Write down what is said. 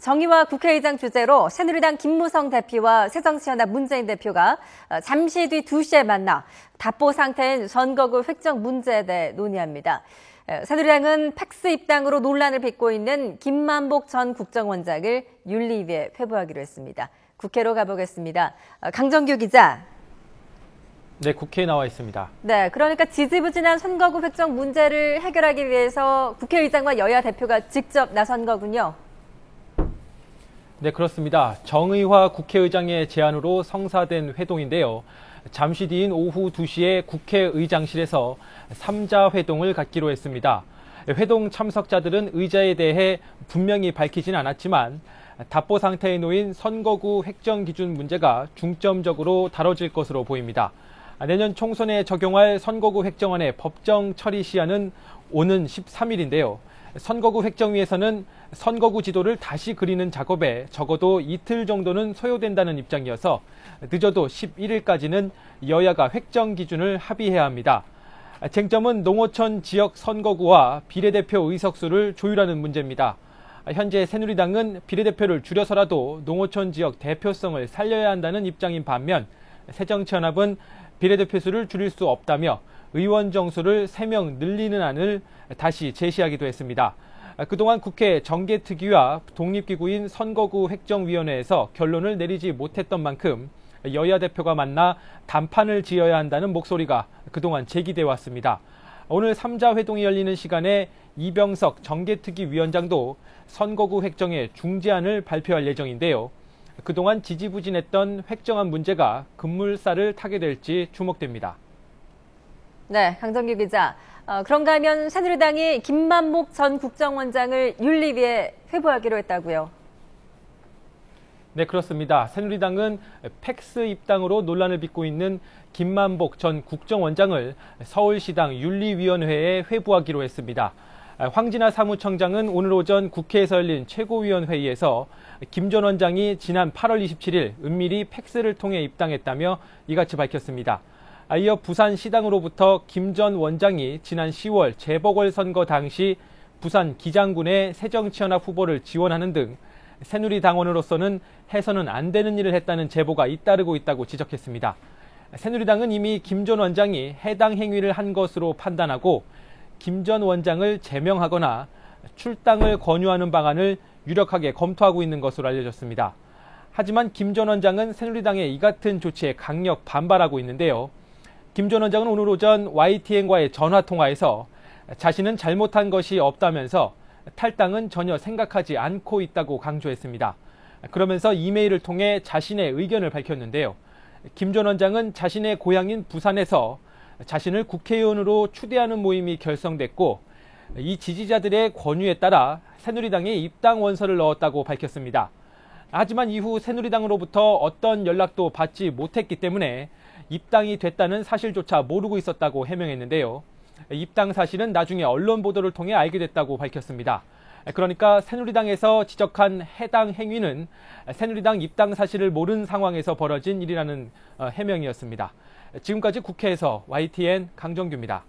정의와 국회의장 주재로 새누리당 김무성 대표와 새정치연합 문재인 대표가 잠시 뒤 2시에 만나 답보 상태인 선거구 획정 문제에 대해 논의합니다. 새누리당은 팩스 입당으로 논란을 빚고 있는 김만복 전 국정원장을 윤리위에 회부하기로 했습니다. 국회로 가보겠습니다. 강정규 기자. 네, 국회에 나와 있습니다. 네, 그러니까 지지부진한 선거구 획정 문제를 해결하기 위해서 국회의장과 여야 대표가 직접 나선 거군요. 네, 그렇습니다. 정의화 국회의장의 제안으로 성사된 회동인데요. 잠시 뒤인 오후 2시에 국회의장실에서 3자 회동을 갖기로 했습니다. 회동 참석자들은 의자에 대해 분명히 밝히진 않았지만 답보 상태에 놓인 선거구 획정 기준 문제가 중점적으로 다뤄질 것으로 보입니다. 내년 총선에 적용할 선거구 획정안의 법정 처리 시한은 오는 13일인데요. 선거구 획정위에서는 선거구 지도를 다시 그리는 작업에 적어도 이틀 정도는 소요된다는 입장이어서 늦어도 11일까지는 여야가 획정 기준을 합의해야 합니다. 쟁점은 농어촌 지역 선거구와 비례대표 의석수를 조율하는 문제입니다. 현재 새누리당은 비례대표를 줄여서라도 농어촌 지역 대표성을 살려야 한다는 입장인 반면 새정치연합은 비례대표 수를 줄일 수 없다며 의원 정수를 3명 늘리는 안을 다시 제시하기도 했습니다. 그동안 국회 정개특위와 독립기구인 선거구 획정위원회에서 결론을 내리지 못했던 만큼 여야 대표가 만나 단판을 지어야 한다는 목소리가 그동안 제기돼 왔습니다. 오늘 3자 회동이 열리는 시간에 이병석 정개특위 위원장도 선거구 획정의 중재안을 발표할 예정인데요. 그동안 지지부진했던 획정안 문제가 급물살을 타게 될지 주목됩니다. 네, 강정규 기자. 그런가 하면 새누리당이 김만복 전 국정원장을 윤리위에 회부하기로 했다고요? 네, 그렇습니다. 새누리당은 팩스 입당으로 논란을 빚고 있는 김만복 전 국정원장을 서울시당 윤리위원회에 회부하기로 했습니다. 황진아 사무총장은 오늘 오전 국회에서 열린 최고위원회의에서 김 전 원장이 지난 8월 27일 은밀히 팩스를 통해 입당했다며 이같이 밝혔습니다. 이어 부산시당으로부터 김 전 원장이 지난 10월 재보궐선거 당시 부산 기장군의 새정치연합 후보를 지원하는 등 새누리당원으로서는 해서는 안 되는 일을 했다는 제보가 잇따르고 있다고 지적했습니다. 새누리당은 이미 김 전 원장이 해당 행위를 한 것으로 판단하고 김 전 원장을 제명하거나 출당을 권유하는 방안을 유력하게 검토하고 있는 것으로 알려졌습니다. 하지만 김 전 원장은 새누리당의 이 같은 조치에 강력 반발하고 있는데요. 김 전 원장은 오늘 오전 YTN과의 전화통화에서 자신은 잘못한 것이 없다면서 탈당은 전혀 생각하지 않고 있다고 강조했습니다. 그러면서 이메일을 통해 자신의 의견을 밝혔는데요. 김 전 원장은 자신의 고향인 부산에서 자신을 국회의원으로 추대하는 모임이 결성됐고 이 지지자들의 권유에 따라 새누리당에 입당 원서를 넣었다고 밝혔습니다. 하지만 이후 새누리당으로부터 어떤 연락도 받지 못했기 때문에 입당이 됐다는 사실조차 모르고 있었다고 해명했는데요. 입당 사실은 나중에 언론 보도를 통해 알게 됐다고 밝혔습니다. 그러니까 새누리당에서 지적한 해당 행위는 새누리당 입당 사실을 모른 상황에서 벌어진 일이라는 해명이었습니다. 지금까지 국회에서 YTN 강정규입니다.